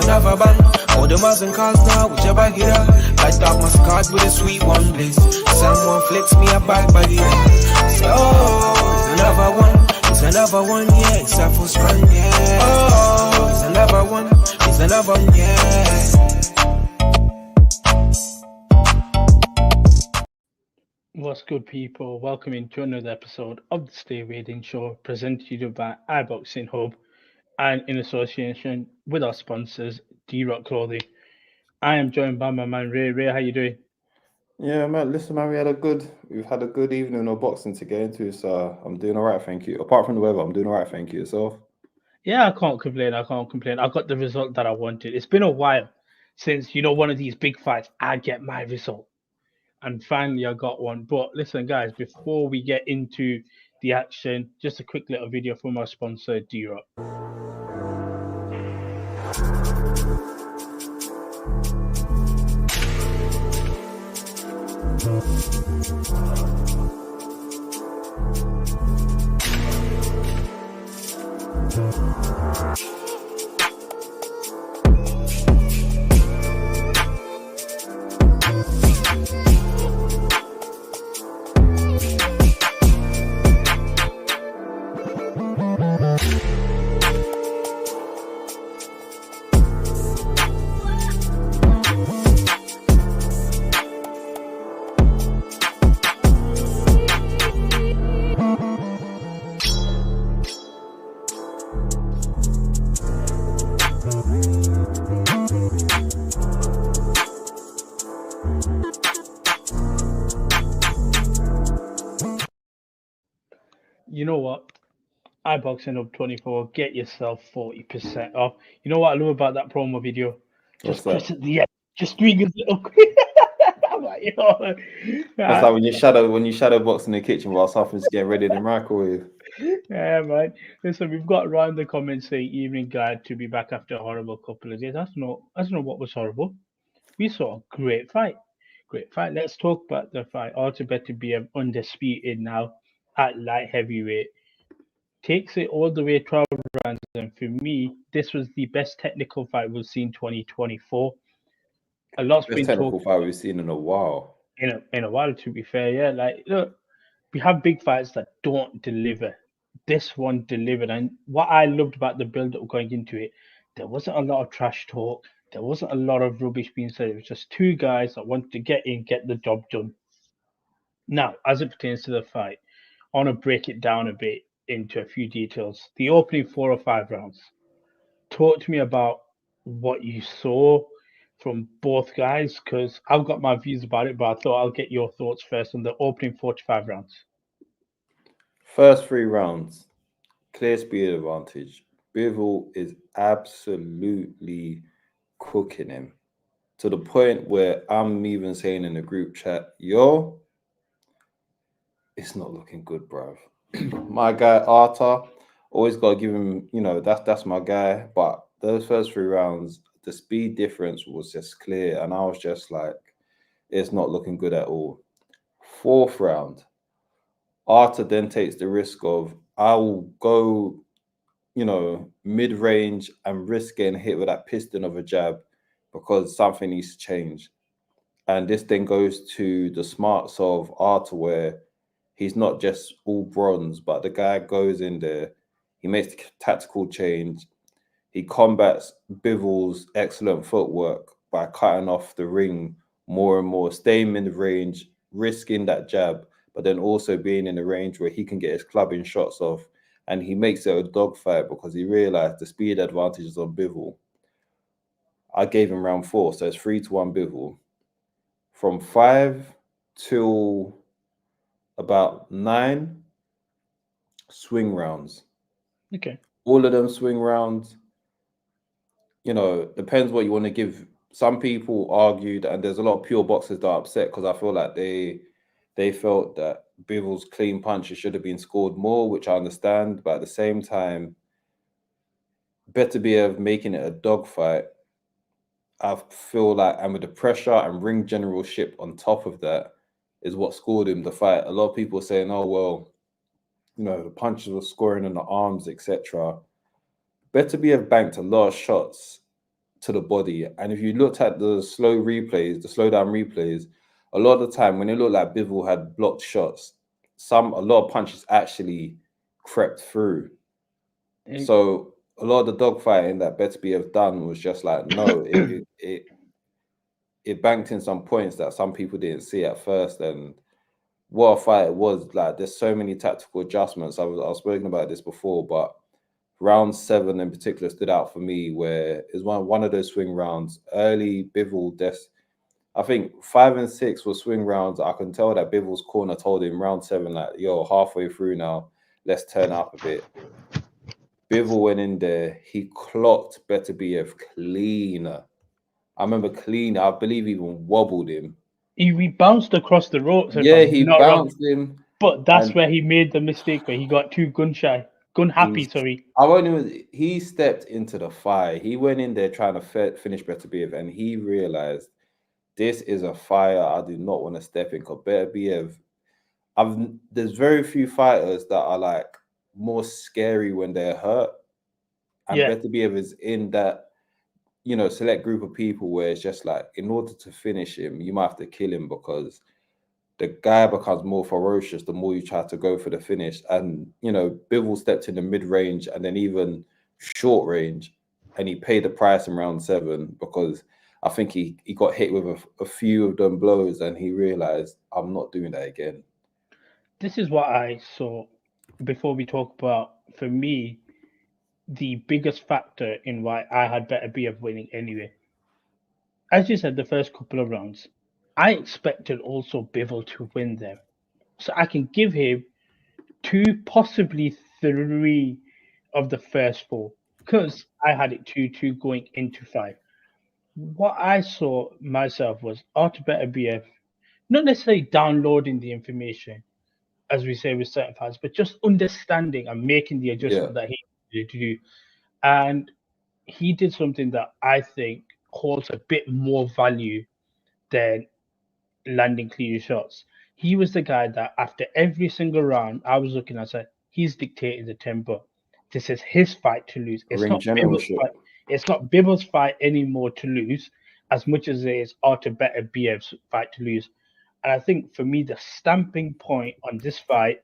never bang. All the Mars and cars now, with your bag it up. Light up my card with a sweet one bliss. Someone flicks me a back by the end. Say, oh, it's another one. It's another one, yeah, it's a full strong, yeah. Oh, it's another one. It's another one, yeah. What's good, people? Welcome into another episode of the STAYWEIGHEDIN show, presented to you by iBoxingHub and in association with our sponsors, D-Rock Clothing. I am joined by my man Ray. Ray, how you doing? Yeah, man. Listen, man, we've had a good evening of boxing to get into, so I'm doing all right, thank you. Apart from the weather, I'm doing all right, thank you. Yourself? Yeah, I can't complain. I got the result that I wanted. It's been a while since, one of these big fights, I get my result. And finally, I got one. But listen, guys, before we get into the action, just a quick little video from our sponsor, D-Rock. You know what? iBoxingHub 24, get yourself 40% off. You know what I love about that promo video? Just press at the end. Just doing a little I'm like, That's like when you shadow box in the kitchen while something's getting ready in the microwave. Yeah, man. Listen, we've got Ryan in the comments saying, evening, glad to be back after a horrible couple of days. I don't know what was horrible. We saw a great fight. Let's talk about the fight. Beterbiev undisputed now at light heavyweight. Takes it all the way 12 rounds. And for me, this was the best technical fight we've seen 2024. A lot's been technical fight we've seen in a while. In a while, to be fair, yeah. Like, look, we have big fights that don't deliver. This one delivered. And what I loved about the build-up going into it, there wasn't a lot of trash talk. There wasn't a lot of rubbish being said. It was just two guys that wanted to get in, get the job done. Now, as it pertains to the fight, I want to break it down a bit into a few details. The opening 4 or 5 rounds. Talk to me about what you saw from both guys, because I've got my views about it, but I thought I'll get your thoughts first on the opening 4 to 5 rounds. First 3 rounds, clear speed advantage. Bivol is absolutely cooking him to the point where I'm even saying in the group chat, yo, it's not looking good, bruv. My guy Arta, always got to give him, that's my guy. But those first 3 rounds, the speed difference was just clear, and I was just like, it's not looking good at all. 4th round, Arta then takes the risk of, I will go, mid-range and risk getting hit with that piston of a jab because something needs to change. And this then goes to the smarts of Arta, where he's not just all bronze, but the guy goes in there, he makes the tactical change, he combats Bivol's excellent footwork by cutting off the ring more and more, staying in the range, risking that jab, but then also being in the range where he can get his clubbing shots off. And he makes it a dogfight because he realized the speed advantage is on Bivol. I gave him round 4, so it's 3-1 Bivol. From 5 till about 9, swing rounds. Okay. All of them swing rounds. Depends what you want to give. Some people argued, and there's a lot of pure boxers that are upset because I feel like they felt that Bivol's clean punches should have been scored more, which I understand. But at the same time, Beterbiev making it a dogfight, I feel like, and with the pressure and ring generalship on top of that, is what scored him the fight. A lot of people are saying, oh, well, the punches were scoring in the arms, etc. Beterbiev banked a lot of shots to the body. And if you looked at the slow replays, the slow down replays, a lot of the time when it looked like Bivol had blocked shots, a lot of punches actually crept through. So a lot of the dogfighting that Beterbiev done was just like, no, it banked in some points that some people didn't see at first. And what a fight it was. Like, there's so many tactical adjustments. I've spoken about this before, but round 7 in particular stood out for me, where it was one of those swing rounds. Early Bivol, I think 5 and 6 were swing rounds. I can tell that Bivol's corner told him round 7, like, yo, halfway through now, let's turn up a bit. Bivol went in there. He clocked Beterbiev clean. I remember clean. I believe even wobbled him. He bounced across the ropes. Yeah, he bounced him. But that's where he made the mistake, where he got too gun happy. Sorry. He stepped into the fire. He went in there trying to finish Beterbiev, and he realized this is a fire I do not want to step in. Because Beterbiev, there's very few fighters that are like more scary when they're hurt, and Beterbiev is in that, select group of people where it's just like, in order to finish him, you might have to kill him, because the guy becomes more ferocious the more you try to go for the finish. And, Bivol stepped in the mid-range and then even short range, and he paid the price in round 7, because I think he got hit with a few of them blows, and he realized, I'm not doing that again. This is what I saw before we talk about, for me, the biggest factor in why I had Beterbiev winning anyway. As you said, the first couple of rounds, I expected also Bivol to win them. So I can give him 2, possibly 3 of the first 4, because I had it 2-2 going into 5. What I saw myself was Artur Beterbiev not necessarily downloading the information, as we say with certain fighters, but just understanding and making the adjustment that he needed to do. And he did something that I think holds a bit more value than landing clean shots. He was the guy that after every single round, I was looking at, said, he's dictating the tempo. This is his fight to lose. It's not Bivol's fight. It's not Bivol's fight anymore to lose, as much as it is Artur Beterbiev's fight to lose. And I think for me, the stamping point on this fight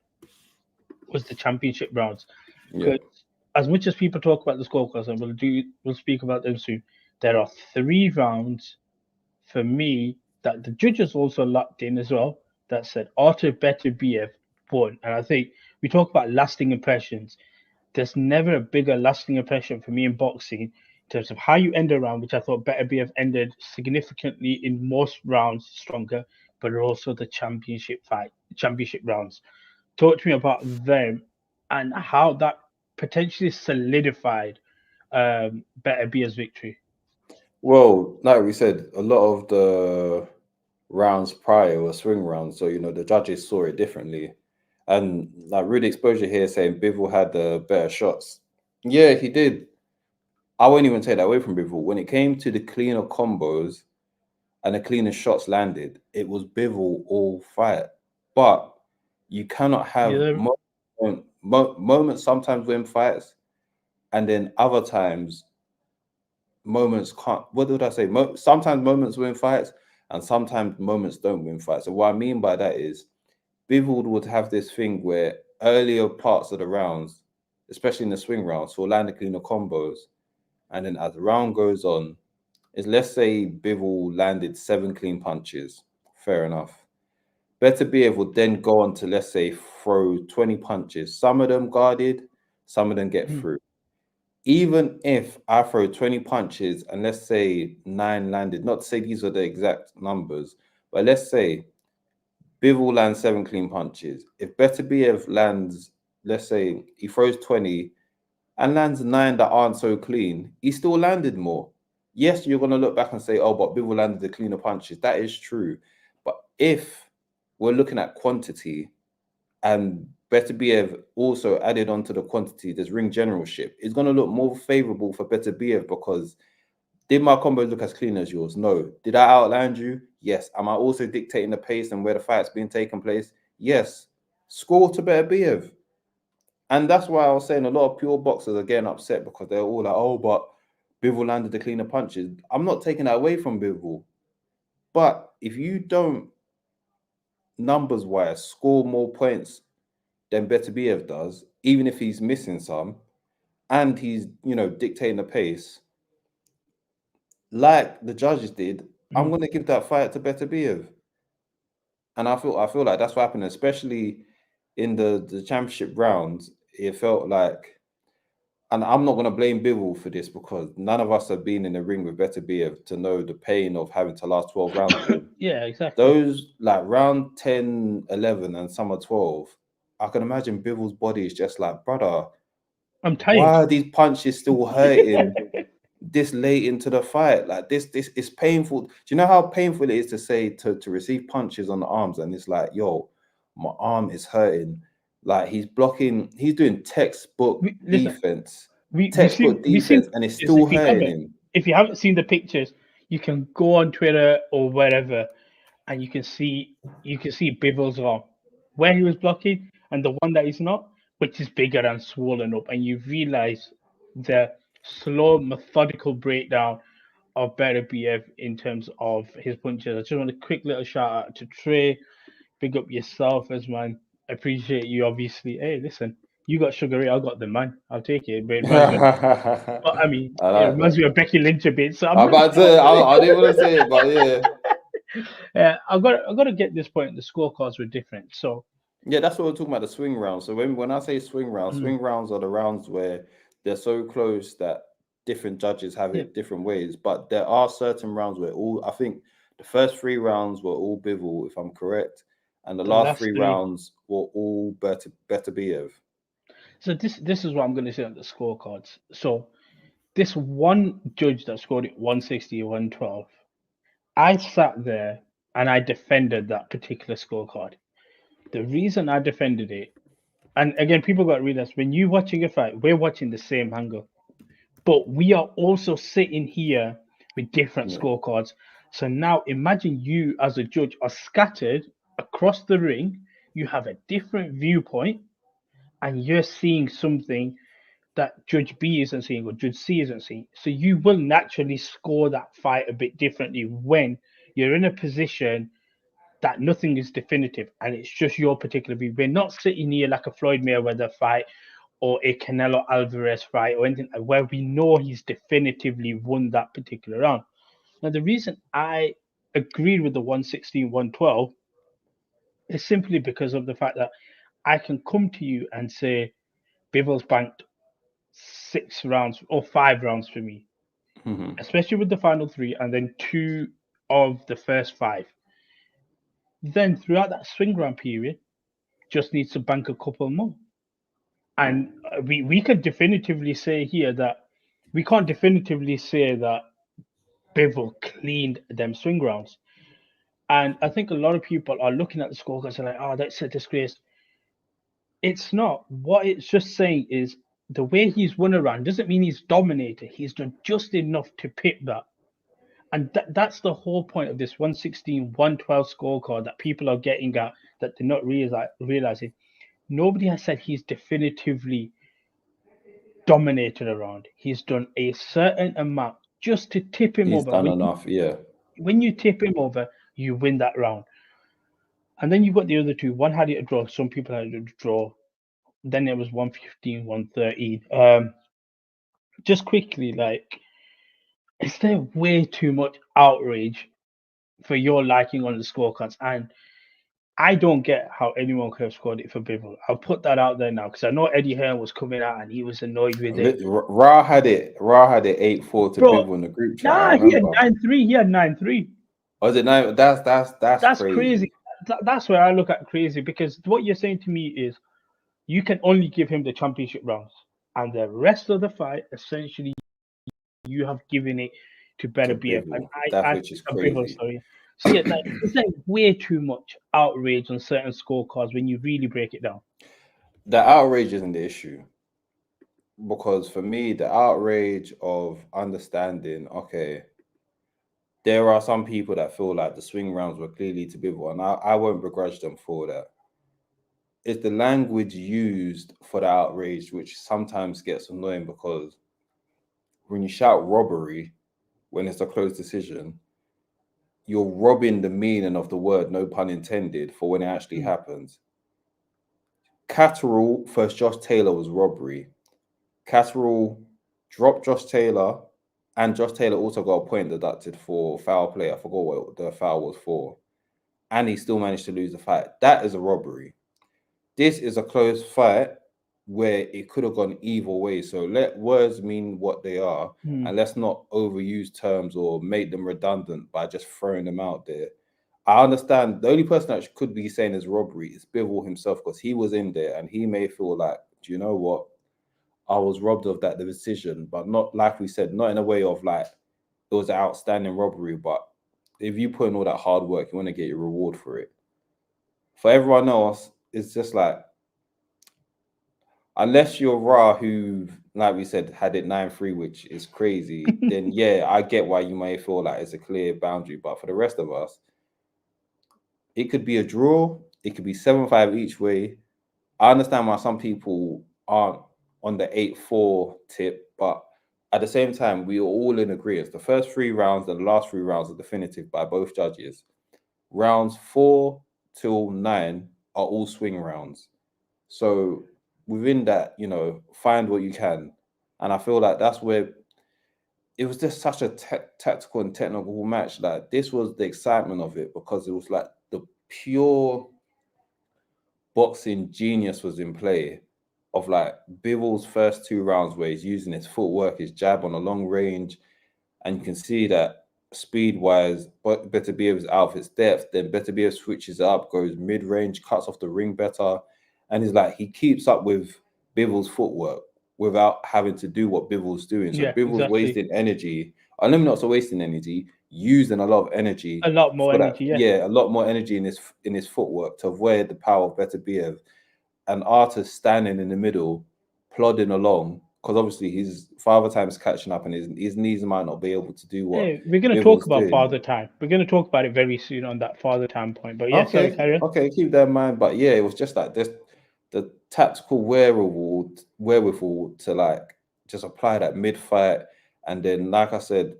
was the championship rounds. Because as much as people talk about the scorecards, and we'll speak about them soon, there are 3 rounds for me that the judges also locked in as well, that said Artur Beterbiev won. And I think we talk about lasting impressions. There's never a bigger lasting impression for me in boxing in terms of how you end a round, which I thought Beterbiev ended significantly in most rounds stronger, but also the championship rounds. Talk to me about them and how that potentially solidified Beterbiev's victory. Well, like we said, a lot of the rounds prior were swing rounds, so the judges saw it differently. And like Rude Exposure here saying Bivol had the better shots. Yeah, he did. I won't even take that away from Bivol. When it came to the cleaner combos and the cleaner shots landed, it was Bivol all fight. But you cannot have moments sometimes win fights, and then other times moments can't. What did I say? Sometimes moments win fights, and sometimes moments don't win fights. So what I mean by that is, Bivol would have this thing where earlier parts of the rounds, especially in the swing rounds, will land the cleaner combos, and then as the round goes on, let's say Bivol landed 7 clean punches, fair enough. Beterbiev would then go on to, let's say, throw 20 punches. Some of them guarded, some of them get through. Even if I throw 20 punches and let's say 9 landed, not to say these are the exact numbers, but let's say Bivol lands 7 clean punches. If Beterbiev lands, let's say he throws 20 and lands 9 that aren't so clean, he still landed more. Yes, you're going to look back and say, oh, but Bivol landed the cleaner punches. That is true. But if we're looking at quantity, and Beterbiev also added on to the quantity, there's ring generalship, it's going to look more favorable for Beterbiev, because did my combos look as clean as yours? No. Did I outland you? Yes. Am I also dictating the pace and where the fight's being taken place? Yes. Score to Beterbiev. And that's why I was saying a lot of pure boxers are getting upset, because they're all like, oh, but Bivol landed the cleaner punches. I'm not taking that away from Bivol. But if you don't, numbers-wise, score more points than Beterbiev does, even if he's missing some, and he's, dictating the pace, like the judges did, I'm going to give that fight to Beterbiev. And I feel like that's what happened, especially in the championship rounds. It felt like, and I'm not going to blame Bivol for this because none of us have been in the ring with Beterbiev to know the pain of having to last 12 rounds with him. Yeah, exactly. Those, like, round 10, 11, and some are 12, I can imagine Bivol's body is just like, brother, I'm tired. why are these punches still hurting this late into the fight? Like, this is painful. Do you know how painful it is to say to receive punches on the arms and it's like, yo, my arm is hurting. Like, he's doing textbook defense. And it's still hurting him. If you haven't seen the pictures, you can go on Twitter or wherever and you can see Bivol's arm where he was blocking and the one that he's not, which is bigger and swollen up, and you realize the slow, methodical breakdown of Beterbiev in terms of his punches. I just want a quick little shout out to Trey. Big up yourself, as man. I appreciate you, obviously. Hey, listen, you got Sugar Ray, I got the man. I'll take it. But I mean, it reminds me of Becky Lynch a bit. So I didn't want to say it, but yeah. I've got to get this point. The scorecards were different, so. Yeah, that's what we're talking about, the swing rounds. So when I say swing rounds, swing rounds are the rounds where they're so close that different judges have it different ways. But there are certain rounds where I think the first 3 rounds were all Bivol, if I'm correct, and the last 3 rounds were all Beterbiev. So this is what I'm going to say on the scorecards. So this one judge that scored it 160, 112, I sat there and I defended that particular scorecard. The reason I defended it, and again, people got to realize when you're watching a fight, we're watching the same angle, but we are also sitting here with different scorecards. So now imagine you as a judge are scattered across the ring. You have a different viewpoint, and you're seeing something that Judge B isn't seeing or Judge C isn't seeing. So you will naturally score that fight a bit differently when you're in a position that nothing is definitive and it's just your particular view. We're not sitting here like a Floyd Mayweather fight or a Canelo Alvarez fight or anything where we know he's definitively won that particular round. Now, the reason I agreed with the 116, 112 is simply because of the fact that I can come to you and say, Bivol's banked 6 rounds or 5 rounds for me, especially with the final 3 and then 2 of the first 5. Then throughout that swing round period, just needs to bank a couple more. And we could definitively say here that we can't definitively say that Bivol cleaned them swing rounds. And I think a lot of people are looking at the scorecards and like, oh, that's a disgrace. It's not. What it's just saying is the way he's won a round doesn't mean he's dominated. He's done just enough to pip that. And that's the whole point of this 116, 112 scorecard that people are getting at, that they're not realizing. Nobody has said he's definitively dominated a round. He's done a certain amount just to tip him over. He's done enough, yeah. When you tip him over, you win that round. And then you've got the other 2. One had it a draw. Some people had it a draw. Then it was 115, 113. Just quickly, like, is there way too much outrage for your liking on the scorecards? And I don't get how anyone could have scored it for Bivol. I'll put that out there now because I know Eddie Hearn was coming out and he was annoyed with it. Ra had it 8-4 to Bivol in the group chat. Nah, he had 9-3. He had 9-3. Was it 9? That's crazy. That's where I look at crazy, because what you're saying to me is you can only give him the championship rounds, and the rest of the fight, essentially, you have given it to Beterbiev. And which is crazy. So yeah, like, it's like way too much outrage on certain scorecards when you really break it down. The outrage isn't the issue, because for me, the outrage of understanding, okay, there are some people that feel like the swing rounds were clearly to Bivol, and I won't begrudge them for that. It's the language used for the outrage which sometimes gets annoying, because when you shout robbery, when it's a close decision, you're robbing the meaning of the word, no pun intended, for when it actually happens. Catterall first Josh Taylor was robbery. Catterall dropped Josh Taylor, and Josh Taylor also got a point deducted for foul play. I forgot what the foul was for. And he still managed to lose the fight. That is a robbery. This is a close fight where it could have gone either way. So let words mean what they are, and let's not overuse terms or make them redundant by just throwing them out there. I understand the only person that could be saying is robbery is Bivol himself, because he was in there and he may feel like, do you know what? I was robbed of that decision, but not, like we said, not in a way of like it was an outstanding robbery. But if you put in all that hard work, you want to get your reward for it. For everyone else, it's just like, unless you're Ra, who, like we said, had it 9-3, which is crazy, then yeah, I get why you may feel like it's a clear boundary. But for the rest of us, it could be a draw. It could be 7-5 each way. I understand why some people aren't on the 8-4 tip, but at the same time, we are all in agreement. The first 3 rounds and the last 3 rounds are definitive by both judges. Rounds 4 till 9 are all swing rounds. So within that, you know, find what you can. And I feel like that's where it was just such a tactical and technical match. Like, this was the excitement of it, because it was like the pure boxing genius was in play of like Bivol's first 2 rounds where he's using his footwork, his jab on a long range. And you can see that speed-wise, Beterbiev is out of his depth. Then Beterbiev switches up, goes mid-range, cuts off the ring better. And he's like, he keeps up with Bivol's footwork without having to do what Bivol's doing. So Bivol's wasting energy. I know not so wasting energy, using a lot of energy. A lot more energy, a lot more energy in his footwork to avoid the power of Beterbiev. And Artis standing in the middle, plodding along, because obviously his father time is catching up, and his knees might not be able to do what. Hey, we're going to talk about father time. We're going to talk about it very soon on that father time point. But yeah, sorry, carry on. Okay, keep that in mind. But yeah, it was just like this, the tactical wherewithal to like just apply that mid-fight. And then, like I said,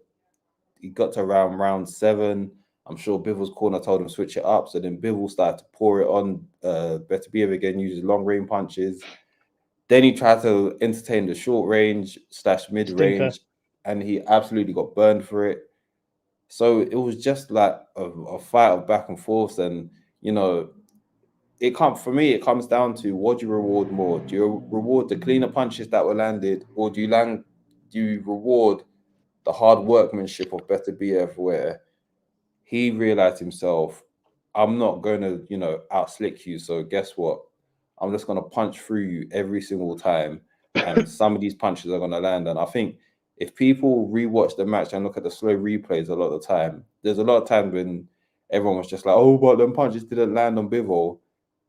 he got to around round 7. I'm sure Bivol's corner told him switch it up. So then Bivol started to pour it on Beterbiev again, uses long range punches. Then he tried to entertain the short range / mid range, and he absolutely got burned for it. So it was just like a fight of back and forth. And, you know, it comes down to, what do you reward more? Do you reward the cleaner punches that were landed, or do you reward the hard workmanship of Beterbiev, where he realized himself, I'm not going to, you know, outslick you. So guess what? I'm just going to punch through you every single time. And some of these punches are going to land. And I think if people rewatch the match and look at the slow replays a lot of the time, there's a lot of times when everyone was just like, oh, but them punches didn't land on Bivol.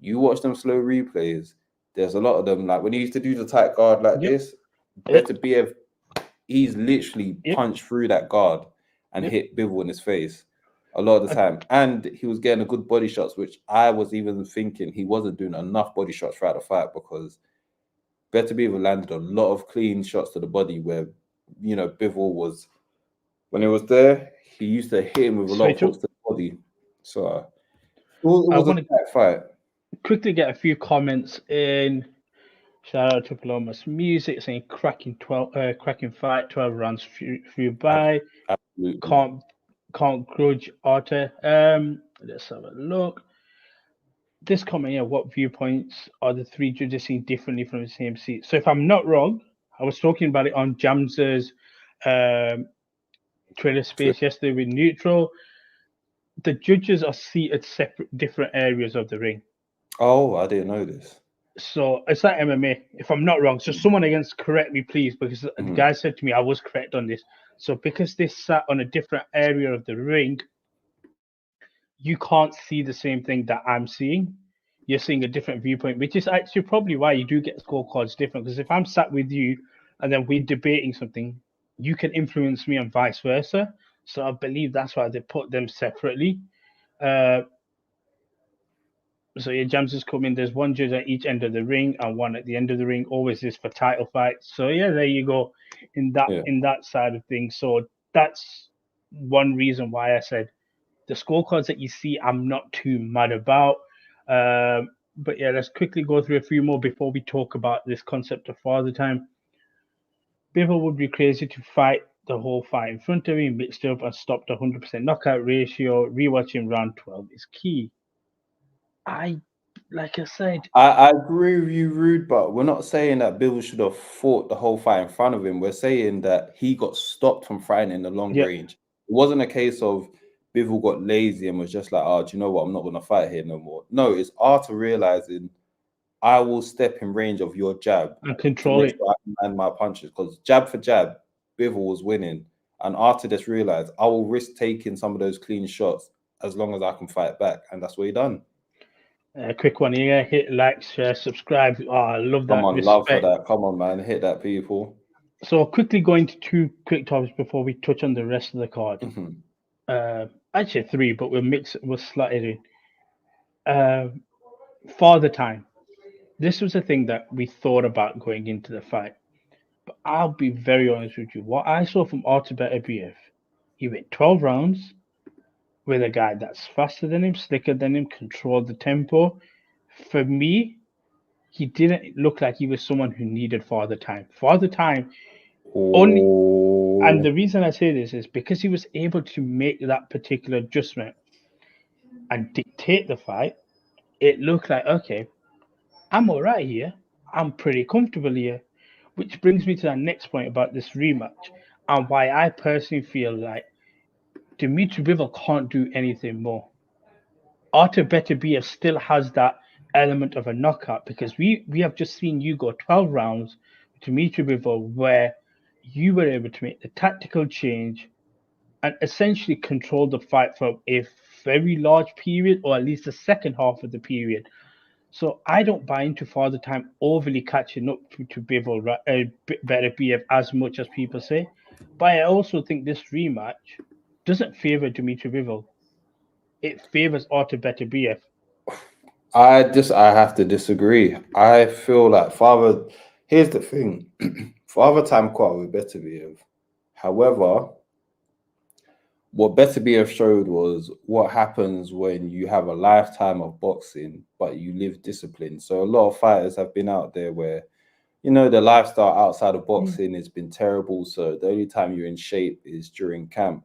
You watch them slow replays, there's a lot of them, like when he used to do the tight guard like this, Beterbiev, he's literally punched through that guard and hit Bivol in his face a lot of the time. And he was getting a good body shots, which I was even thinking he wasn't doing enough body shots throughout the fight, because Beterbiev landed a lot of clean shots to the body where, you know, Bivol was, when it was there, he used to hit him with a lot of hooks to the body. So it was a tight fight. Quickly get a few comments in. Shout out to Paloma's Music saying cracking fight, 12 rounds flew by. Absolutely. Can't grudge Arthur. Let's have a look. This comment, what viewpoints are the 3 judges seeing differently from the same seat? So if I'm not wrong, I was talking about it on Jams's Twitter space yesterday with Neutral. The judges are seated separate, different areas of the ring. Oh, I didn't know this. So it's like MMA, if I'm not wrong. So someone against correct me, please, because the guy said to me I was correct on this. So because they sat on a different area of the ring, you can't see the same thing that I'm seeing. You're seeing a different viewpoint, which is actually probably why you do get scorecards different. Because if I'm sat with you and then we're debating something, you can influence me and vice versa. So I believe that's why they put them separately. So yeah, Jams is coming. There's one judge at each end of the ring and one at the end of the ring. Always is for title fights. So yeah, there you go. in that side of things. So that's one reason why I said the scorecards that you see, I'm not too mad about. But yeah, let's quickly go through a few more before we talk about this concept of father time. Bivol would be crazy to fight the whole fight in front of him, mixed up and stopped 100% knockout ratio. Rewatching round 12 is key. Like I said, I agree with you, Rude, but we're not saying that Bivol should have fought the whole fight in front of him. We're saying that he got stopped from fighting in the long range. It wasn't a case of Bivol got lazy and was just like, oh, do you know what? I'm not going to fight here no more. No, it's Arthur realizing I will step in range of your jab and control it. Sure I can land my punches, because jab for jab, Bivol was winning. And Arthur just realized I will risk taking some of those clean shots as long as I can fight back. And that's what he done. Quick one here. Hit like, share, subscribe. Oh, I love that. Come on, love for that. Come on, man. Hit that, people. So quickly going to 2 quick topics before we touch on the rest of the card. Actually 3, but we'll slot it in. Father time. This was a thing that we thought about going into the fight. But I'll be very honest with you. What I saw from Artur Beterbiev, he went 12 rounds with a guy that's faster than him, slicker than him, controlled the tempo. For me, he didn't look like he was someone who needed father time. Father time only, and the reason I say this is because he was able to make that particular adjustment and dictate the fight. It looked like, okay, I'm all right here. I'm pretty comfortable here. Which brings me to the next point about this rematch and why I personally feel like Dmitry Bivol can't do anything more. Artur Beterbiev still has that element of a knockout, because we have just seen you go 12 rounds with Dmitry Bivol where you were able to make the tactical change and essentially control the fight for a very large period, or at least the second half of the period. So I don't buy into father time overly catching up to Bivol, Beterbiev as much as people say. But I also think this rematch doesn't favor Dmitry Bivol. It favors Artur Beterbiev. I have to disagree. I feel like here's the thing. Father time caught with Beterbiev. However, what Beterbiev showed was what happens when you have a lifetime of boxing, but you live discipline. So a lot of fighters have been out there where, the lifestyle outside of boxing has been terrible. So the only time you're in shape is during camp.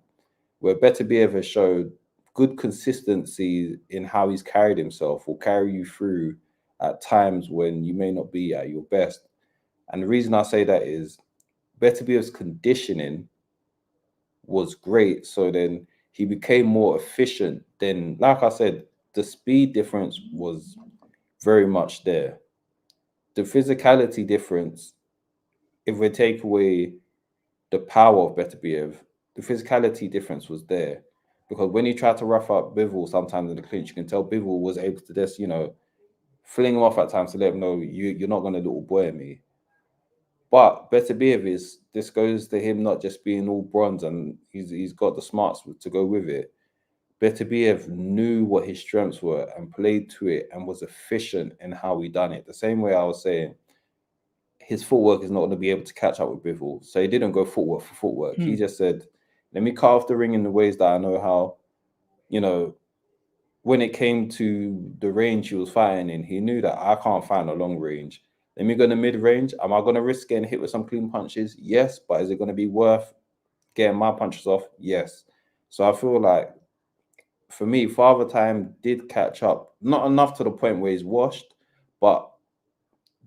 Where Beterbiev has showed good consistency in how he's carried himself, will carry you through at times when you may not be at your best. And the reason I say that is Beterbiev's conditioning was great. So then he became more efficient. Then, like I said, the speed difference was very much there. The physicality difference, if we take away the power of Beterbiev, the physicality difference was there. Because when he tried to rough up Bivol sometimes in the clinch, you can tell Bivol was able to just, fling him off at times to let him know you're not going to little boy me. But Beterbiev this goes to him not just being all bronze and he's got the smarts to go with it. Beterbiev knew what his strengths were and played to it and was efficient in how he done it. The same way I was saying, his footwork is not going to be able to catch up with Bivol. So he didn't go footwork for footwork. He just said, let me cut off the ring in the ways that I know how. When it came to the range he was fighting in, he knew that I can't fight in a long range. Let me go in the mid-range. Am I going to risk getting hit with some clean punches? Yes. But is it going to be worth getting my punches off? Yes. So I feel like, for me, father time did catch up. Not enough to the point where he's washed, but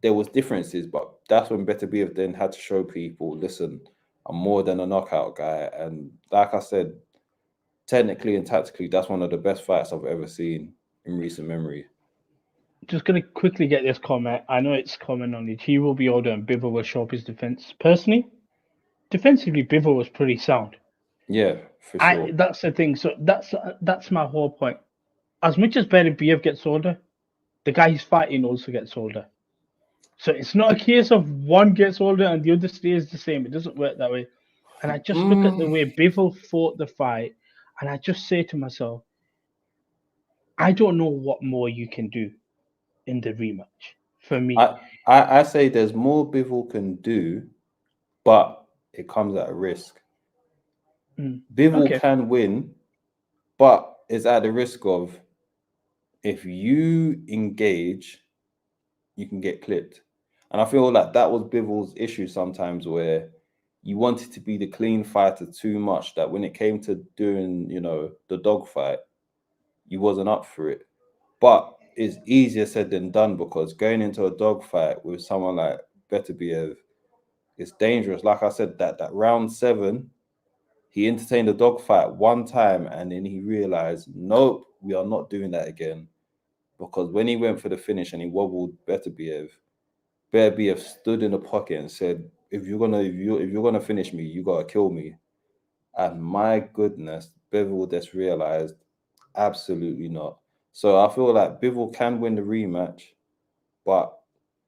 there was differences. But that's when Beterbiev then had to show people, listen, I'm more than a knockout guy. And like I said, technically and tactically, that's one of the best fights I've ever seen in recent memory. Just going to quickly get this comment. I know it's common knowledge. He will be older and Bivol will show up his defense. Personally, defensively, Bivol was pretty sound. Yeah, for sure. That's the thing. So that's my whole point. As much as Beterbiev gets older, the guy he's fighting also gets older. So it's not a case of one gets older and the other stays the same. It doesn't work that way. And I just look at the way Bivol fought the fight, and I just say to myself, I don't know what more you can do in the rematch for me. I say there's more Bivol can do, but it comes at a risk. Mm. Bivol Okay. can win, but it's at the risk of, if you engage, you can get clipped. And I feel like that was Bivol's issue sometimes, where you wanted to be the clean fighter too much, that when it came to doing, the dogfight, you wasn't up for it. But it's easier said than done, because going into a dogfight with someone like Beterbiev, it's dangerous. Like I said, that round 7, he entertained a dogfight one time, and then he realized, nope, we are not doing that again. Because when he went for the finish and he wobbled Beterbiev stood in the pocket and said, if you're gonna finish me, you gotta kill me. And my goodness, Bivol just realized, absolutely not. So I feel like Bivol can win the rematch, but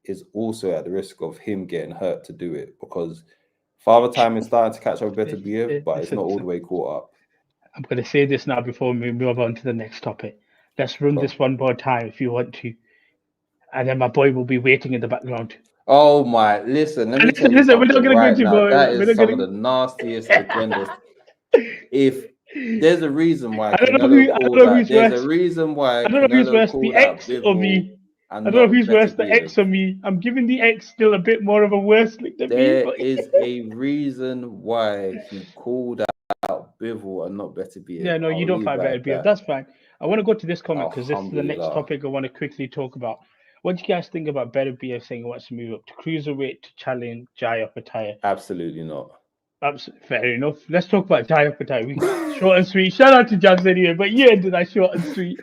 is also at the risk of him getting hurt to do it, because Father Time is starting to catch up with Beterbiev, but it's not all the way caught up. I'm going to say this now before we move on to the next topic. Let's run this one more time if you want to. And then my boy will be waiting in the background. Oh my, listen, let me tell you Listen, we're not something gonna right go to now. boy. That We're is not some gonna- of the nastiest agendas. If there's a reason why I don't know Canelo called out, who's there's worse. a reason why I don't know who's Canelo worse, the called out X or me. Bivol and I don't know not who's worse, the Beterbiev. X or me. I'm giving the X still a bit more of a worse lick than me. There But is a reason why he called out Bivol and not Beterbiev. yeah, no, you I'll don't leave fight that at Beterbiev. that. That's fine. I want to go to this comment because this is the next Alhamdulillah. topic I want to quickly talk about. What do you guys think about Beterbiev saying he wants to move up to cruiserweight to challenge Jai Opetaia? Absolutely not. Absolutely, fair enough. Let's talk about Jai Opetaia. Short and sweet. Shout out to Jazz anyway, but you ended that short and sweet.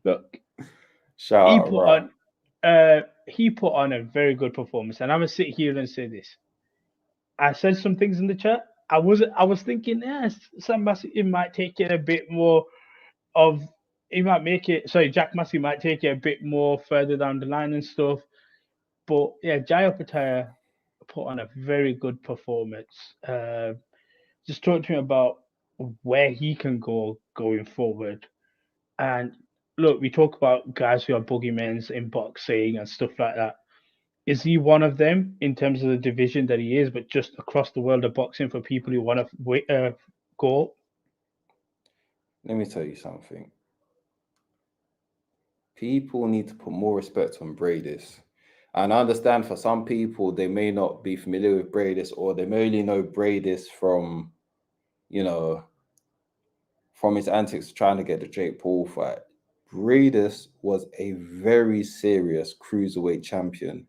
Look, Shout he out, put bro. he put on a very good performance, and I'm gonna sit here and say this. I said some things in the chat. I was thinking, yes, Sam Massey might take it a bit more of. He might make it. Sorry, Jack Massey might take it a bit more further down the line and stuff. But yeah, Jai Opetaia put on a very good performance. Just talk to me about where he can go going forward. And look, we talk about guys who are boogeymans in boxing and stuff like that. Is he one of them in terms of the division that he is, but just across the world of boxing for people who want to go? Let me tell you something. People need to put more respect on Bradis. And I understand for some people, they may not be familiar with Bradis, or they may only know Bradis from, from his antics trying to get the Jake Paul fight. Bradis was a very serious cruiserweight champion.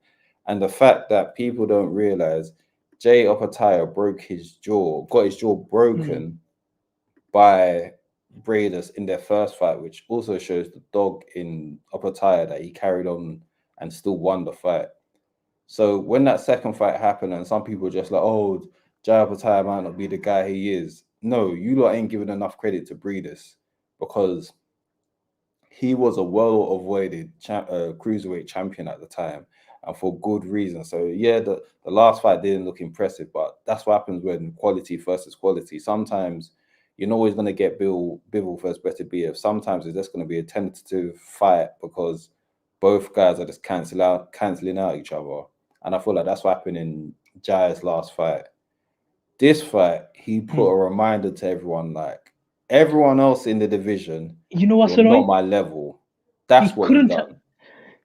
And the fact that people don't realize, Jay Opetaia got his jaw broken by Bradis in their first fight, which also shows the dog in Opetaia that he carried on and still won the fight. So when that second fight happened, and some people were just like, oh, Jai Opetaia might not be the guy he is. No, you lot ain't giving enough credit to Bradis, because he was a well-avoided cruiserweight champion at the time, and for good reason. So yeah, the last fight didn't look impressive, but that's what happens when quality versus quality. Sometimes you're not always going to get Bivol versus Beterbiev. Sometimes it's just going to be a tentative fight because both guys are just cancelling out each other. And I feel like that's what happened in Jai's last fight. This fight, he put a reminder to everyone, like, everyone else in the division, You know what's you're annoying? not my level. That's what he done.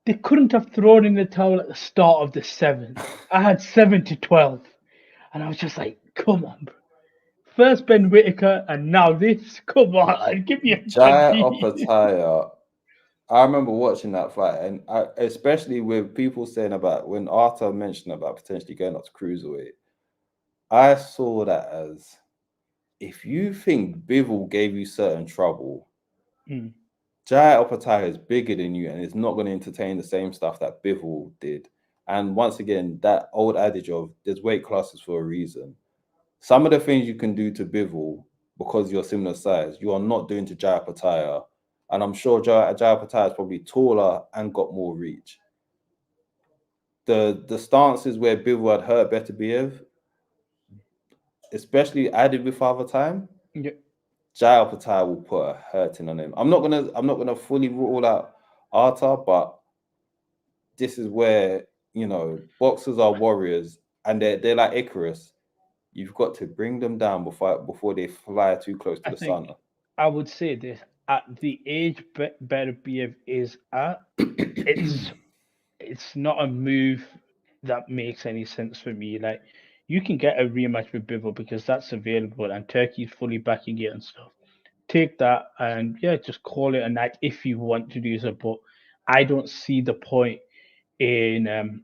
They couldn't have thrown in the towel at the start of the 7th. I had 7-12, and I was just like, come on, bro. First Ben Whitaker, and now this. Come on, give me a Jai chance. Opetaia, I remember watching that fight, and especially with people saying about when Arthur mentioned about potentially going up to cruiserweight, I saw that as, if you think Bivol gave you certain trouble, Jai Opetaia is bigger than you and is not going to entertain the same stuff that Bivol did. And once again, that old adage of there's weight classes for a reason. Some of the things you can do to Bivol because you're similar size, you are not doing to Jai Opetaia. And I'm sure Jai Opetaia is probably taller and got more reach. The stances where Bivol had hurt Beterbiev, especially added with Father Time, Jai Opetaia will put a hurting on him. I'm not gonna fully rule out Arthur, but this is where boxers are warriors, and they're like Icarus. You've got to bring them down before they fly too close to I the think sun. I would say this at the age Beterbiev is at, it's not a move that makes any sense for me. Like, you can get a rematch with Bivol because that's available and Turkey's fully backing it and stuff. Take that and yeah, just call it a night if you want to do so. But I don't see the point in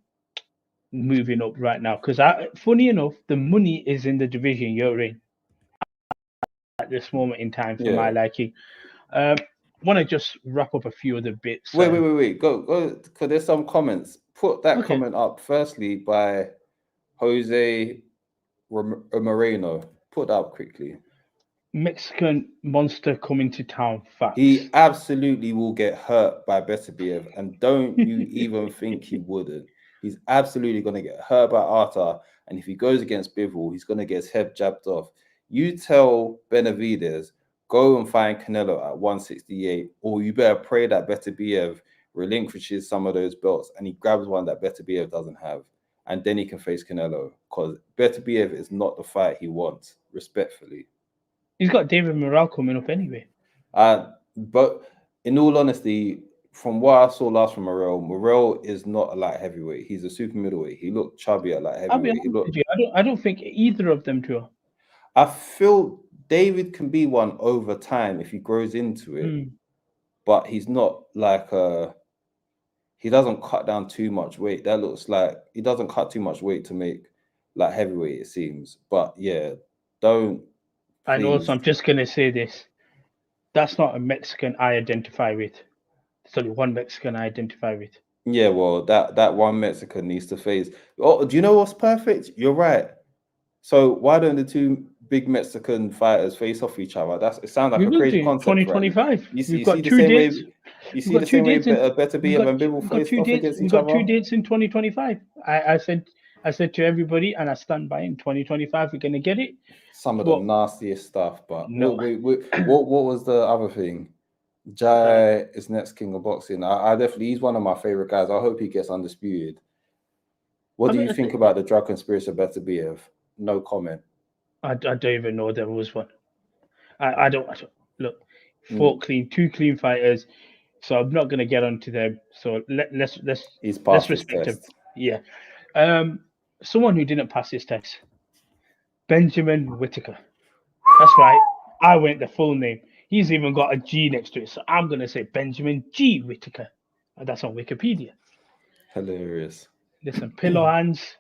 moving up right now because, funny enough, the money is in the division you're in at this moment in time for my Yeah. liking. Um, Want to just wrap up a few other bits. Wait. Go. Because there's some comments. Put that Okay. comment up. Firstly, by Jose Moreno. Put that up quickly. Mexican monster coming to town. Facts. He absolutely will get hurt by Beterbiev, and don't you even think he wouldn't. He's absolutely going to get hurt by Arta, and if he goes against Bivol, he's going to get his head jabbed off. You tell Benavidez, go and find Canelo at 168, or you better pray that Beterbiev relinquishes some of those belts and he grabs one that Beterbiev doesn't have, and then he can face Canelo, because Beterbiev is not the fight he wants, respectfully. He's got David Morrell coming up anyway. But in all honesty, from what I saw last from Morrell is not a light heavyweight. He's a super middleweight. He looked chubby at light I'll be heavyweight. honest with you. I don't think either of them do. I feel David can be one over time if he grows into it, but he's not like he doesn't cut down too much weight. That looks like he doesn't cut too much weight to make like heavyweight, it seems. But yeah, don't. And also, I'm just gonna say this: that's not a Mexican I identify with. There's only one Mexican I identify with. Yeah, well, that one Mexican needs to face. Oh, do you know what's perfect? You're right. So why don't the two big Mexican fighters face off each other? It sounds like a crazy concept, 2025. right? We've got two dates. You see the same way Beterbiev and Bivol faced off against each other? We've got 2 dates in 2025. I said to everybody, and I stand by, in 2025 we're gonna get it. Some of the nastiest stuff, but no. What was the other thing? Jai is next king of boxing. I definitely, he's one of my favorite guys. I hope he gets undisputed. What do you think about the drug conspiracy of Beterbiev? No comment. I don't even know there was one. I don't look. 4 clean, 2 clean fighters. So I'm not going to get onto them. So let's respect him. Yeah. Someone who didn't pass his test. Benjamin Whittaker. That's right. I went the full name. He's even got a G next to it. So I'm going to say Benjamin G. Whittaker. And that's on Wikipedia. Hilarious. Listen, pillow hands.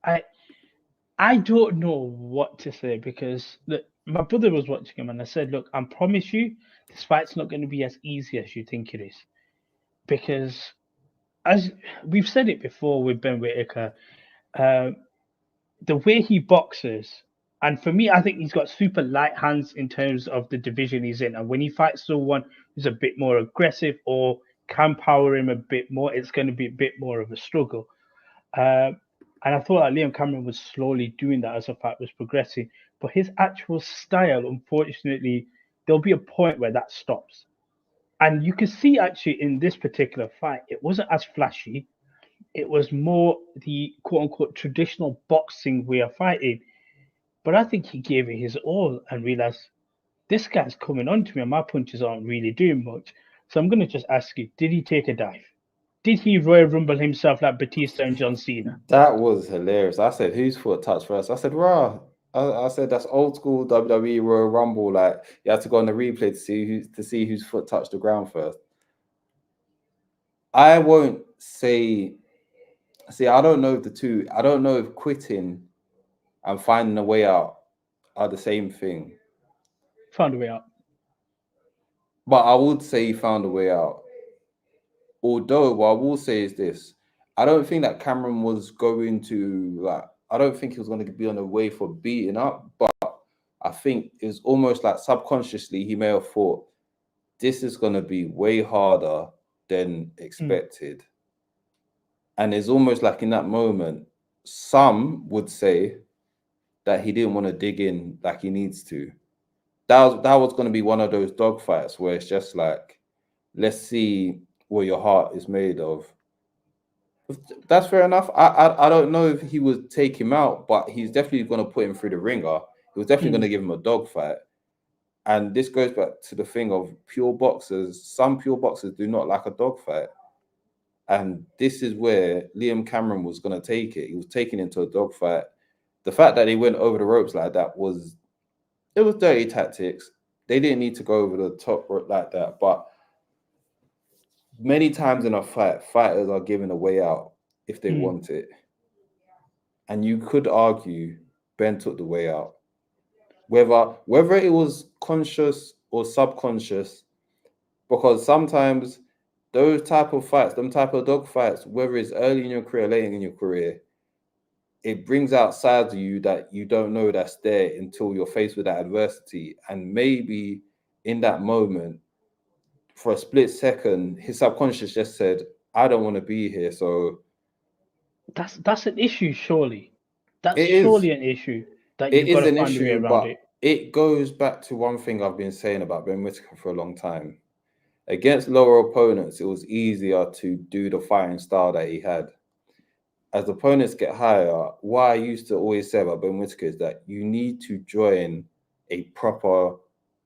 I don't know what to say because look, my brother was watching him and I said, look, I promise you, this fight's not going to be as easy as you think it is. Because as we've said it before with Ben Whittaker, the way he boxes, and for me, I think he's got super light hands in terms of the division he's in. And when he fights someone who's a bit more aggressive or can power him a bit more, it's going to be a bit more of a struggle. And I thought that Liam Cameron was slowly doing that as the fight was progressing. But his actual style, unfortunately, there'll be a point where that stops. And you can see actually in this particular fight, it wasn't as flashy. It was more the quote-unquote traditional boxing way of fighting. But I think he gave it his all and realized this guy's coming on to me and my punches aren't really doing much. So I'm going to just ask you, did he take a dive? Did he Royal Rumble himself like Batista and John Cena? That was hilarious. I said, whose foot touched first? I said, raw. I said, that's old school WWE Royal Rumble. Like, you have to go on the replay to see whose foot touched the ground first. I won't say... See, I don't know if the two... I don't know if quitting and finding a way out are the same thing. Found a way out. But I would say he found a way out. Although, what I will say is this. I don't think that Cameron was going to, like, I don't think he was going to be on the way for beating up, but I think it's almost like subconsciously he may have thought, this is going to be way harder than expected. And it's almost like in that moment, some would say that he didn't want to dig in like he needs to. That was going to be one of those dogfights where it's just like, let's see what your heart is made of That's fair enough. I don't know if he would take him out, but he's definitely going to put him through the ringer. He was definitely going to give him a dogfight. And this goes back to the thing of pure boxers. Some pure boxers do not like a dogfight. And this is where Liam Cameron was going to take it. He was taking it into a dogfight. The fact that he went over the ropes like that was dirty tactics. They didn't need to go over the top rope like that. But many times in a fight, fighters are given a way out if they want it. And you could argue Ben took the way out. Whether it was conscious or subconscious, because sometimes those type of fights, them type of dog fights, whether it's early in your career, late in your career, it brings out sides of you that you don't know that's there until you're faced with that adversity. And maybe in that moment, for a split second, his subconscious just said, I don't want to be here. So that's an issue, surely. That's It surely is. an issue that It you've got is to an find a way issue, around but it. it goes back to one thing I've been saying about Ben Whittaker for a long time. Against lower opponents, it was easier to do the fighting style that he had. As opponents get higher, what I used to always say about Ben Whittaker is that you need to join a proper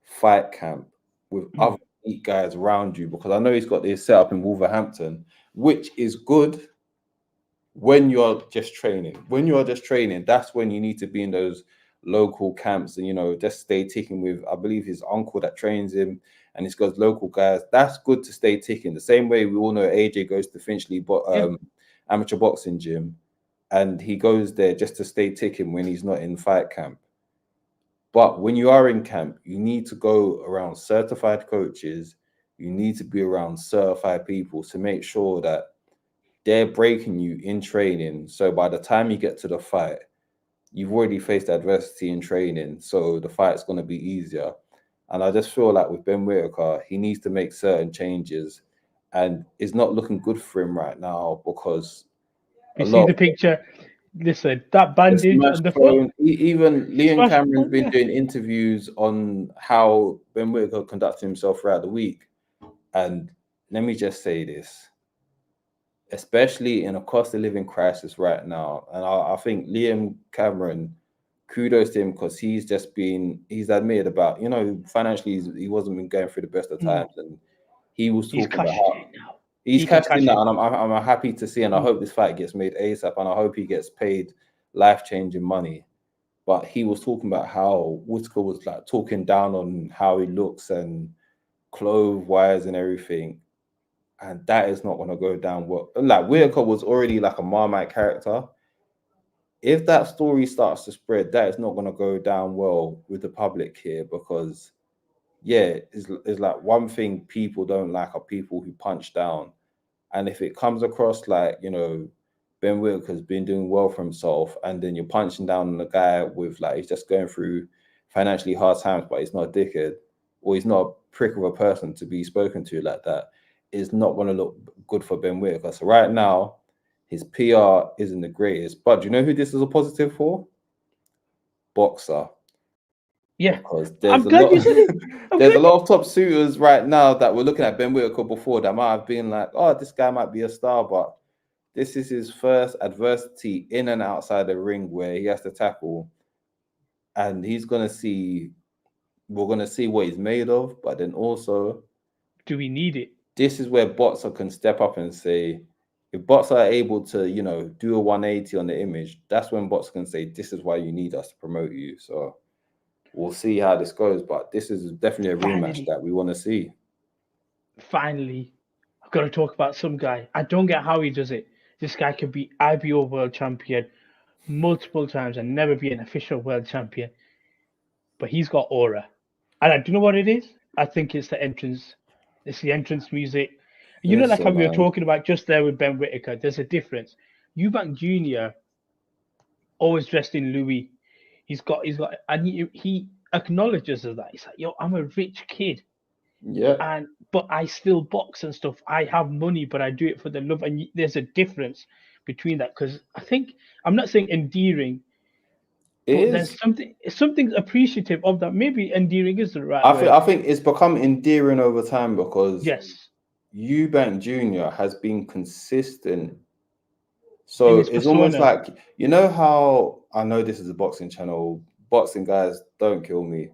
fight camp with other elite guys around you, because I know he's got this set up in Wolverhampton, which is good when you're just training. When you're just training, that's when you need to be in those local camps and, you know, just stay ticking with, I believe, his uncle that trains him, and he's got local guys. That's good to stay ticking. The same way we all know AJ goes to Finchley amateur boxing gym, and he goes there just to stay ticking when he's not in fight camp. But when you are in camp, you need to go around certified coaches. You need to be around certified people to make sure that they're breaking you in training. So by the time you get to the fight, you've already faced adversity in training. So the fight's going to be easier. And I just feel like with Ben Whittaker, he needs to make certain changes. And it's not looking good for him right now because You see the picture. Listen, that bandage on the foot. Even Liam Cameron's been doing interviews on how Ben Whittaker conducted himself throughout the week. And let me just say this, especially in a cost of living crisis right now. And I think Liam Cameron, kudos to him, because he's admitted about, you know, financially he wasn't been going through the best of times, and he was talking about how he's cashed in now, and I'm happy to see, and I hope this fight gets made ASAP, and I hope he gets paid life-changing money. But he was talking about how Whittaker was like talking down on how he looks and clothes-wise and everything. And that is not going to go down well. Like, Whittaker was already like a Marmite character. If that story starts to spread, that is not going to go down well with the public here, because, yeah, it's like one thing people don't like are people who punch down. And if it comes across like, you know, Ben Whittaker's been doing well for himself, and then you're punching down on a guy with, like, he's just going through financially hard times, but he's not a dickhead, or he's not a prick of a person to be spoken to like that, is not going to look good for Ben Whittaker. So right now, his PR isn't the greatest. But do you know who this is a positive for? Boxer. Yeah. Because there's a lot of top suitors right now that were looking at Ben Whittaker before that might have been like, oh, this guy might be a star, but this is his first adversity in and outside the ring where he has to tackle. And we're going to see what he's made of, but then also, do we need it? This is where Boxer can step up and say, if Boxer are able to, you know, do a 180 on the image, that's when Boxer can say, this is why you need us to promote you. So we'll see how this goes, but this is definitely a rematch that we want to see. Finally, I've got to talk about some guy. I don't get how he does it. This guy could be IBO world champion multiple times and never be an official world champion. But he's got aura. And I don't know what it is. I think it's the entrance. It's the entrance music. You know, like how we were talking about just there with Ben Whittaker, there's a difference. Eubank Jr. always dressed in Louis. He's got, and he acknowledges that. He's like, yo, I'm a rich kid. Yeah. But I still box and stuff. I have money, but I do it for the love. And there's a difference between that, because I think, I'm not saying endearing, but there's something appreciative of that. Maybe endearing is the right word. I think it's become endearing over time, because yes, Eubank Jr. has been consistent So his it's almost persona. like, you know how, I know this is a boxing channel, boxing guys, don't kill me.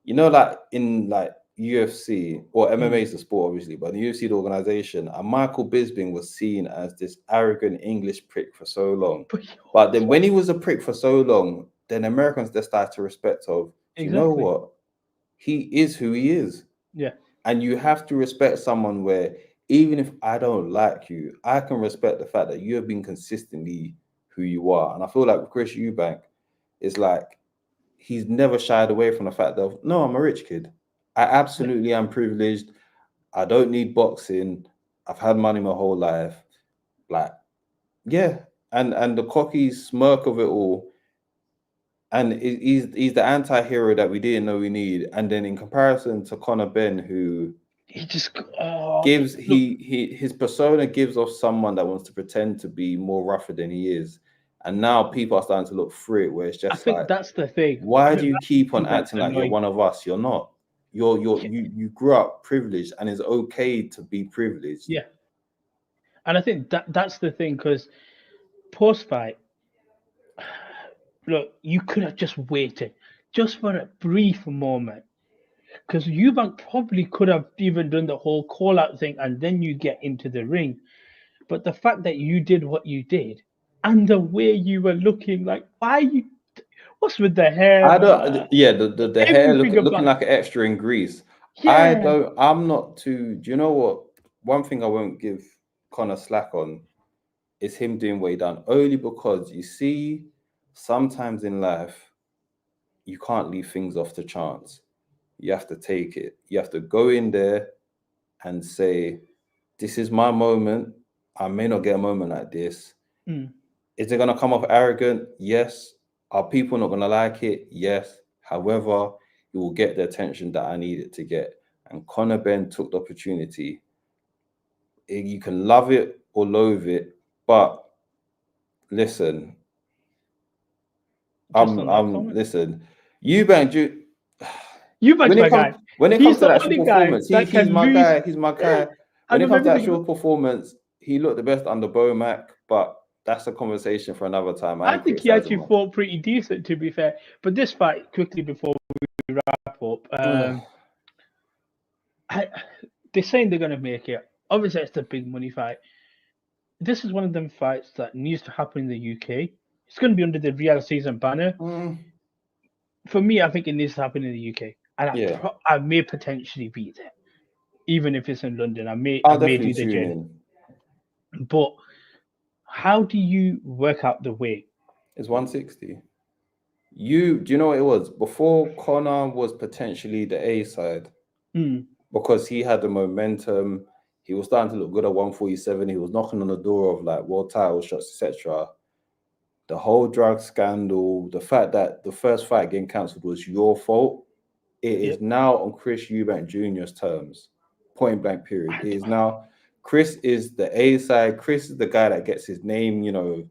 You know, like in like UFC or MMA is the sport, obviously, but the UFC, the organization, and Michael Bisping was seen as this arrogant English prick for so long. But then when he was a prick for so long, then Americans just started to respect of, you know Exactly. what? He is who he is. Yeah. And you have to respect someone where even if I don't like you, I can respect the fact that you have been consistently who you are. And I feel like with Chris Eubank, it's like he's never shied away from the fact that, no, I'm a rich kid. I absolutely am privileged. I don't need boxing. I've had money my whole life. Like, yeah. And the cocky smirk of it all. And he's the anti-hero that we didn't know we need. And then in comparison to Conor Benn, who He just gives his persona gives off someone that wants to pretend to be more rougher than he is. And now people are starting to look through it, where it's I just think like, that's the thing. why do you keep on That's acting like you're annoying. one of us? You're not. You grew up privileged, and it's okay to be privileged. Yeah. And I think that's the thing, because post-fight, look, you could have just waited just for a brief moment, because Eubank probably could have even done the whole call-out thing and then you get into the ring. But the fact that you did what you did and the way you were looking, like, why you? What's with the hair? I don't. Yeah, the hair looking like an extra in grease. Yeah. I'm not too. Do you know what? One thing I won't give Conor slack on is him doing what he done. Only because you see, sometimes in life, you can't leave things off to chance. You have to take it. You have to go in there and say, "This is my moment. I may not get a moment like this. Is it gonna come off arrogant? Yes. Are people not gonna like it? Yes. However, it will get the attention that I need it to get." And Conor Benn took the opportunity. You can love it or loathe it, but listen, listen. Eubank, Eubank's my guy. When it comes to the actual performance, he's my guy. He's my guy. When it comes to actual performance, he looked the best under Bomac, but that's a conversation for another time. I think he actually fought pretty decent, to be fair. But this fight, quickly before we wrap up, they're saying they're going to make it. Obviously, it's a big money fight. This is one of them fights that needs to happen in the UK. It's going to be under the Riyadh season banner. For me, I think it needs to happen in the UK. And I may potentially be there. Even if it's in London, I may do the journey. But how do you work out the weight? It's 160. Do you know what it was? Before, Conor was potentially the A side because he had the momentum. He was starting to look good at 147. He was knocking on the door of like world title shots, etc. The whole drug scandal, the fact that the first fight getting cancelled was your fault. It is now on Chris Eubank Jr.'s terms. Point blank period. It is now. Chris is the A side. Chris is the guy that gets his name,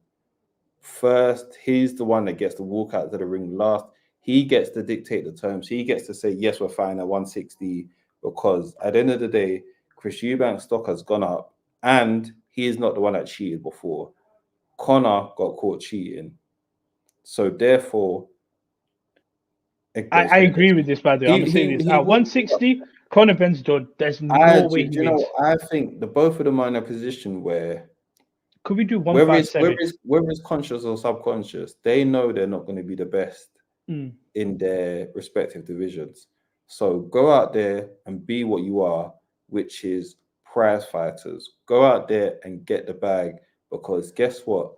first. He's the one that gets to walk out to the ring last. He gets to dictate the terms. He gets to say, yes, we're fine at 160, because at the end of the day, Chris Eubank's stock has gone up, and he is not the one that cheated before. Conor got caught cheating. So therefore, I agree with this, by the way. I'm saying this. At 160, Conor Benn's done. There's no way he wins. I think the both of them are in a position where, could we do 157? Whether it's conscious or subconscious, they know they're not going to be the best in their respective divisions. So go out there and be what you are, which is prize fighters. Go out there and get the bag, because guess what?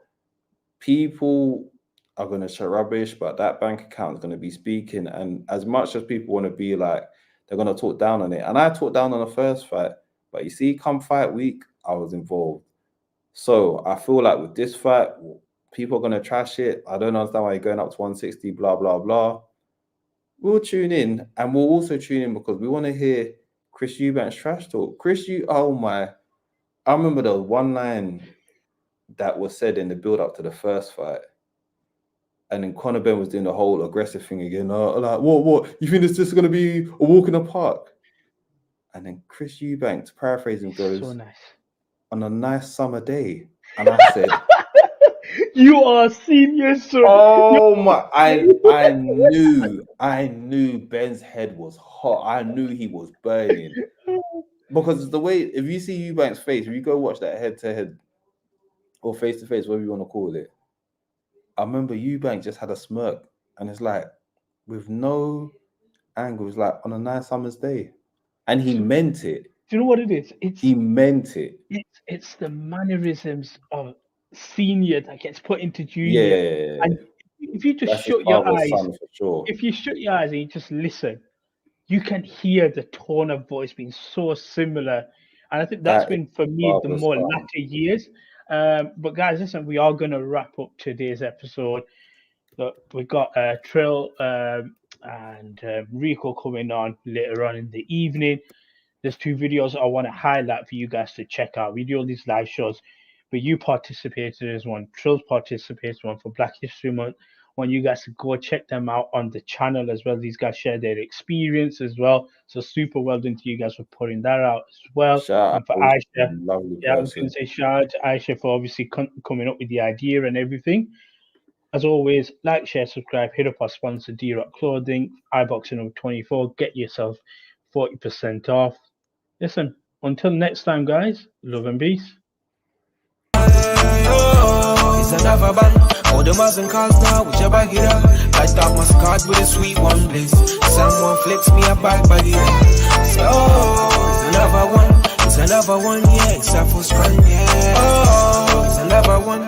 People are going to show rubbish, but that bank account is going to be speaking. And as much as people want to be like, they're going to talk down on it. And I talked down on the first fight, but you see, come fight week, I was involved. So I feel like with this fight, people are going to trash it. I don't understand why you're going up to 160, blah, blah, blah. We'll tune in, and we'll also tune in because we want to hear Chris Eubank's trash talk. Oh my, I remember there was one line that was said in the build-up to the first fight. And then Conor Benn was doing the whole aggressive thing again. Like, what? You think it's just going to be a walk in the park? And then Chris Eubank, to paraphrase him, goes, so nice. on a nice summer day. And I said, You are senior, son. Oh my! I knew Ben's head was hot. I knew he was burning because the way, if you see Eubank's face, if you go watch that head to head or face to face, whatever you want to call it, I remember Eubank just had a smirk, and it's like with no anger, it's like on a nice summer's day, and he meant it. Do you know what it is? He meant it. It's the mannerisms of senior that gets put into junior. Yeah. And if you just That's shut his your father's eyes, son for sure. if you shut your eyes and you just listen, you can hear the tone of voice being so similar. And I think that's That been for is me the father's more son. latter years. But guys, listen, we are going to wrap up today's episode. Look, we've got Trill and Rico coming on later on in the evening. There's 2 videos I want to highlight for you guys to check out. We do all these live shows, but you participated as one. Trill's participated one for Black History Month. I want you guys to go check them out on the channel as well. These guys share their experience as well. So super well done to you guys for putting that out as well. Shout And for out Aisha, lovely I was going to say shout out to Aisha for obviously coming up with the idea and everything. As always, like, share, subscribe, hit up our sponsor, D-Rock Clothing, iBoxingHub 24. Get yourself 40% off. Listen, until next time, guys, love and peace. It's another band. All the Muslim cars now, whichever get up. Light up my card with a sweet one, please. Someone flicks me a back, but it it's another one. It's another one, yeah. It's a full strand, yeah. Oh, it's another one.